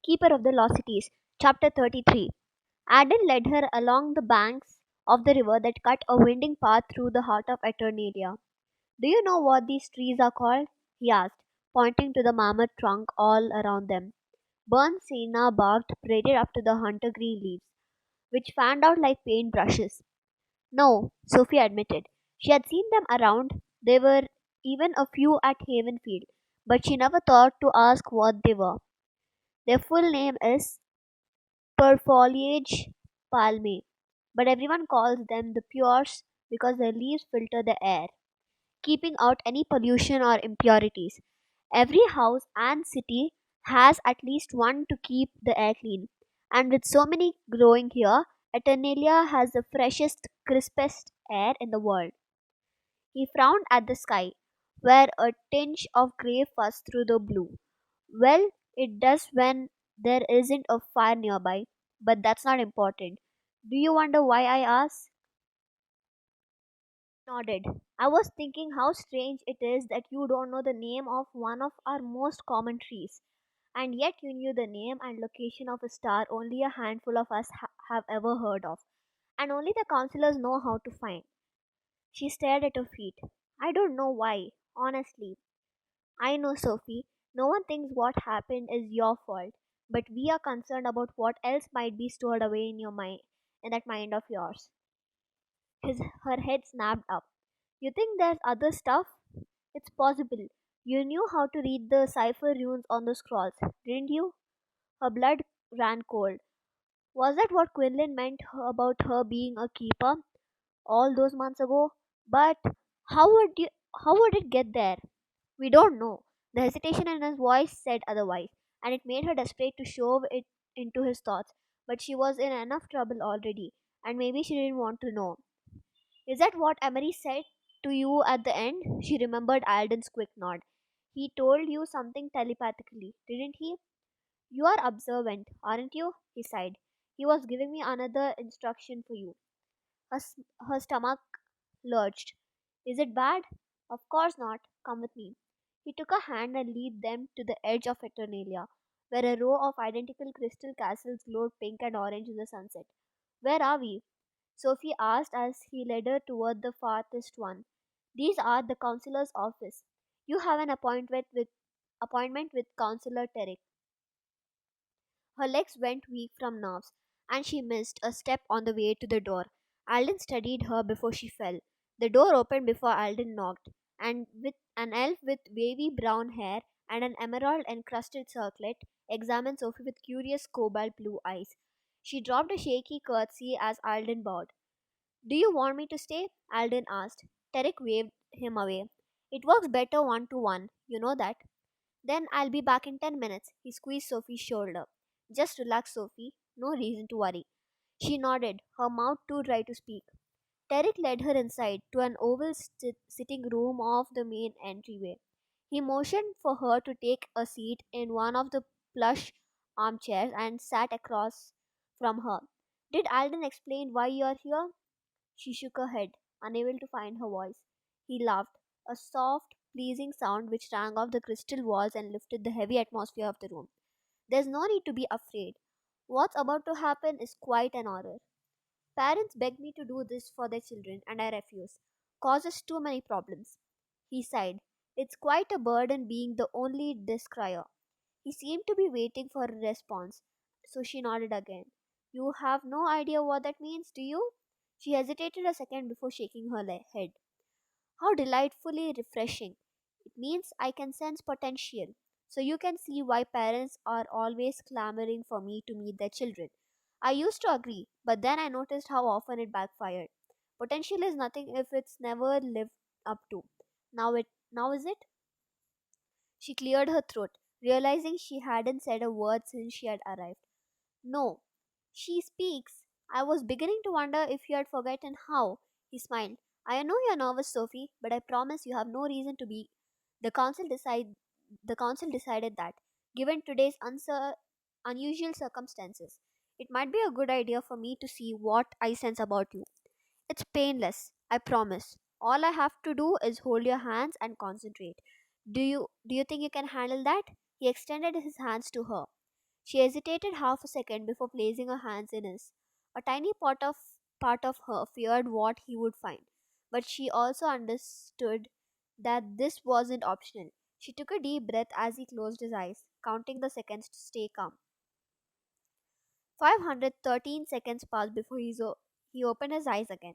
Keeper of the Lost Cities. Chapter 33. Adam led her along the banks of the river that cut a winding path through the heart of Eternalia. Do you know what these trees are called? He asked, pointing to the mammoth trunk all around them. Burnt sienna barked braided up to the hunter green leaves, which fanned out like paint brushes. No, Sophie admitted. She had seen them around. There were even a few at Havenfield, but she never thought to ask what they were. Their full name is Perfoliage palmae, but everyone calls them the pures because their leaves filter the air, keeping out any pollution or impurities. Every house and city has at least one to keep the air clean. And with so many growing here, Eternalia has the freshest, crispest air in the world. He frowned at the sky, where a tinge of grey fuzzed through the blue. Well, it does when there isn't a fire nearby, but that's not important. Do you wonder why I asked? Nodded. I was thinking how strange it is that you don't know the name of one of our most common trees, and yet you knew the name and location of a star only a handful of us have ever heard of, and only the counselors know how to find. She stared at her feet. I don't know why, honestly. I know, Sophie. No one thinks what happened is your fault, but we are concerned about what else might be stored away in your mind, in that mind of yours. Her head snapped up. You think there's other stuff? It's possible. You knew how to read the cipher runes on the scrolls, didn't you? Her blood ran cold. Was that what Quinlan meant about her being a keeper all those months ago? But how would you? How would it get there? We don't know. The hesitation in his voice said otherwise, and it made her desperate to shove it into his thoughts. But she was in enough trouble already, and maybe she didn't want to know. Is that what Emery said to you at the end? She remembered Alden's quick nod. He told you something telepathically, didn't he? You are observant, aren't you? He sighed. He was giving me another instruction for you. Her stomach lurched. Is it bad? Of course not. Come with me. He took her hand and led them to the edge of Eternalia, where a row of identical crystal castles glowed pink and orange in the sunset. Where are we? Sophie asked as he led her toward the farthest one. These are the counselor's office. You have an appointment with Counselor Terrick. Her legs went weak from nerves, and she missed a step on the way to the door. Alden steadied her before she fell. The door opened before Alden knocked, and with an elf with wavy brown hair and an emerald encrusted circlet examined Sophie with curious cobalt blue eyes. She dropped a shaky curtsy as Alden bowed. Do you want me to stay? Alden asked. Tarek waved him away. It works better one to one, you know that. Then I'll be back in 10 minutes. He squeezed Sophie's shoulder. Just relax, Sophie. No reason to worry. She nodded, her mouth too dry to speak. Tarek led her inside to an oval sitting room off the main entryway. He motioned for her to take a seat in one of the plush armchairs and sat across from her. Did Alden explain why you are here? She shook her head, unable to find her voice. He laughed, a soft, pleasing sound which rang off the crystal walls and lifted the heavy atmosphere of the room. There's no need to be afraid. What's about to happen is quite an horror. Parents beg me to do this for their children, and I refuse. Causes too many problems. He sighed. It's quite a burden being the only descrier. He seemed to be waiting for a response, so she nodded again. You have no idea what that means, do you? She hesitated a second before shaking her head. How delightfully refreshing. It means I can sense potential. So you can see why parents are always clamoring for me to meet their children. I used to agree, but then I noticed how often it backfired. Potential is nothing if it's never lived up to. Now is it? She cleared her throat, realizing she hadn't said a word since she had arrived. No, she speaks. I was beginning to wonder if you had forgotten how. He smiled. I know you're nervous, Sophie, but I promise you have no reason to be. The council decide the council decided that, given today's unusual circumstances, it might be a good idea for me to see what I sense about you. It's painless, I promise. All I have to do is hold your hands and concentrate. Do you think you can handle that? He extended his hands to her. She hesitated half a second before placing her hands in his. A tiny part of her feared what he would find, but she also understood that this wasn't optional. She took a deep breath as he closed his eyes, counting the seconds to stay calm. 513 seconds passed before he opened his eyes again.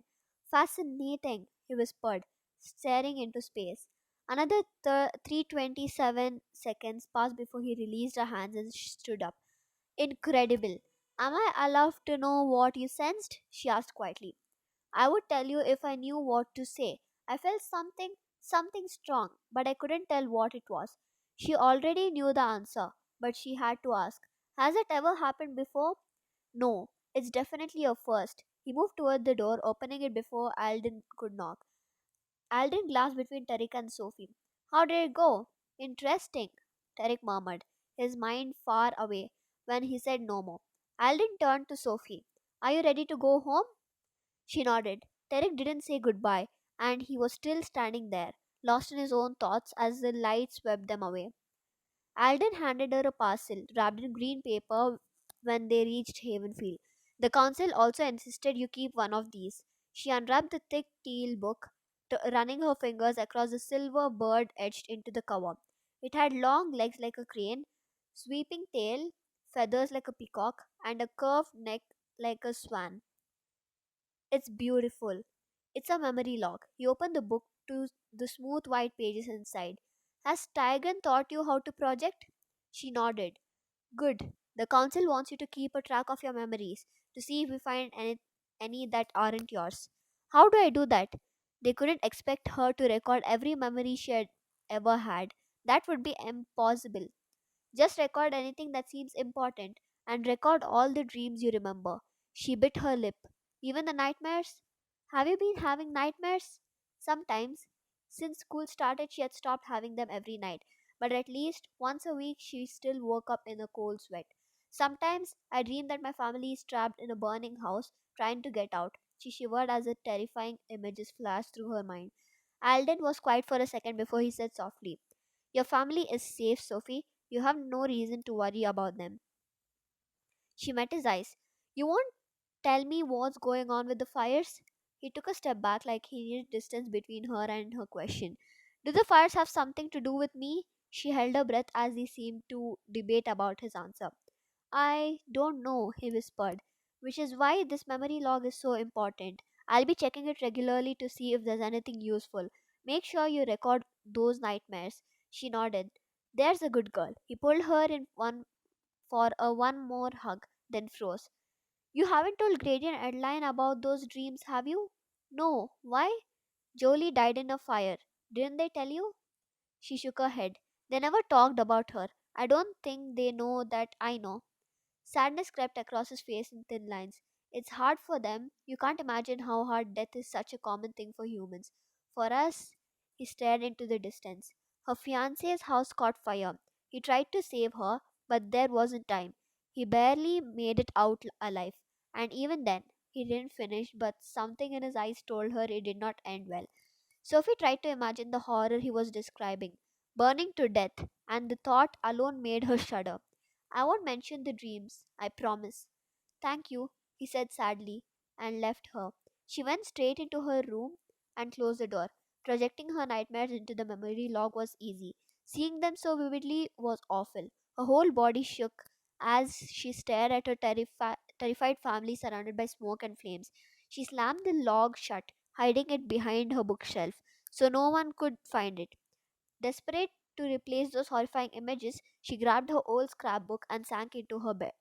Fascinating, he whispered, staring into space. Another 327 seconds passed before he released her hands and stood up. Incredible. Am I allowed to know what you sensed? She asked quietly. I would tell you if I knew what to say. I felt something strong, but I couldn't tell what it was. She already knew the answer, but she had to ask. Has it ever happened before? No, it's definitely a first. He moved toward the door, opening it before Alden could knock. Alden glanced between Tarek and Sophie. How did it go? Interesting, Tarek murmured, his mind far away when he said no more. Alden turned to Sophie. Are you ready to go home? She nodded. Tarek didn't say goodbye, and he was still standing there, lost in his own thoughts as the light swept them away. Alden handed her a parcel wrapped in green paper when they reached Havenfield. The council also insisted you keep one of these. She unwrapped the thick teal book, running her fingers across the silver bird etched into the cover. It had long legs like a crane, sweeping tail, feathers like a peacock, and a curved neck like a swan. It's beautiful. It's a memory log. He opened the book to the smooth white pages inside. Has Tygan taught you how to project? She nodded. Good. The council wants you to keep a track of your memories to see if we find any that aren't yours. How do I do that? They couldn't expect her to record every memory she had ever had. That would be impossible. Just record anything that seems important and record all the dreams you remember. She bit her lip. Even the nightmares? Have you been having nightmares? Sometimes. Since school started, she had stopped having them every night, but at least once a week she still woke up in a cold sweat. Sometimes I dream that my family is trapped in a burning house trying to get out. She shivered as the terrifying images flashed through her mind. Alden was quiet for a second before he said softly, your family is safe, Sophie. You have no reason to worry about them. She met his eyes. You won't tell me what's going on with the fires? He took a step back like he needed distance between her and her question. Do the fires have something to do with me? She held her breath as he seemed to debate about his answer. I don't know, he whispered, which is why this memory log is so important. I'll be checking it regularly to see if there's anything useful. Make sure you record those nightmares. She nodded. There's a good girl. He pulled her in one for a one more hug, then froze. You haven't told Grady and Adeline about those dreams, have you? No. Why? Jolie died in a fire. Didn't they tell you? She shook her head. They never talked about her. I don't think they know that I know. Sadness crept across his face in thin lines. It's hard for them. You can't imagine how hard death is such a common thing for humans. For us, he stared into the distance. Her fiance's house caught fire. He tried to save her, but there wasn't time. He barely made it out alive. And even then, he didn't finish, but something in his eyes told her it did not end well. Sophie tried to imagine the horror he was describing, burning to death, and the thought alone made her shudder. I won't mention the dreams, I promise. Thank you, he said sadly, and left her. She went straight into her room and closed the door. Projecting her nightmares into the memory log was easy. Seeing them so vividly was awful. Her whole body shook as she stared at her terrified family surrounded by smoke and flames. She slammed the log shut, hiding it behind her bookshelf so no one could find it. Desperate to replace those horrifying images, she grabbed her old scrapbook and sank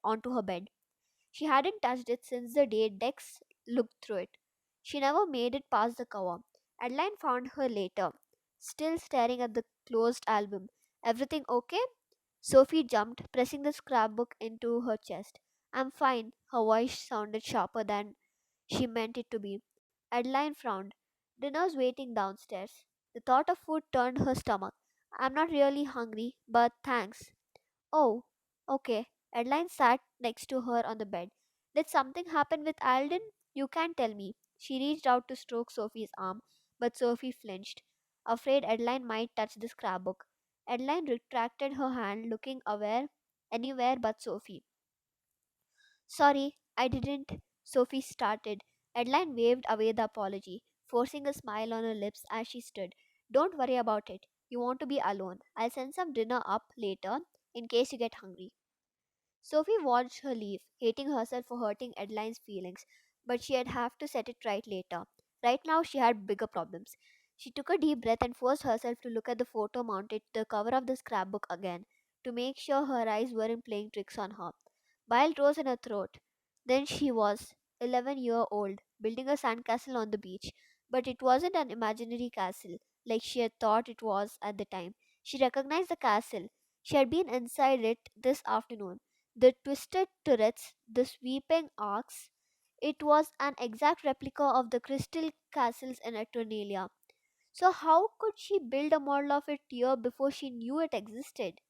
onto her bed. She hadn't touched it since the day Dex looked through it. She never made it past the cover. Adeline found her later, still staring at the closed album. Everything okay? Sophie jumped, pressing the scrapbook into her chest. I'm fine. Her voice sounded sharper than she meant it to be. Adeline frowned. Dinner's waiting downstairs. The thought of food turned her stomach. I'm not really hungry, but thanks. Oh, okay. Adeline sat next to her on the bed. Did something happen with Alden? You can't tell me. She reached out to stroke Sophie's arm, but Sophie flinched, afraid Adeline might touch the scrapbook. Adeline retracted her hand, looking aware. anywhere but Sophie. Sorry, I didn't. Sophie started. Adeline waved away the apology, forcing a smile on her lips as she stood. Don't worry about it. You want to be alone. I'll send some dinner up later in case you get hungry. Sophie watched her leave, hating herself for hurting Adeline's feelings, but she'd have to set it right later. Right now, she had bigger problems. She took a deep breath and forced herself to look at the photo mounted to the cover of the scrapbook again, to make sure her eyes weren't playing tricks on her. Bile rose in her throat. Then she was 11-year-old, building a sandcastle on the beach. But it wasn't an imaginary castle, like she had thought it was at the time. She recognized the castle. She had been inside it this afternoon. The twisted turrets, the sweeping arcs. It was an exact replica of the crystal castles in Eternalia. So how could she build a model of it here before she knew it existed?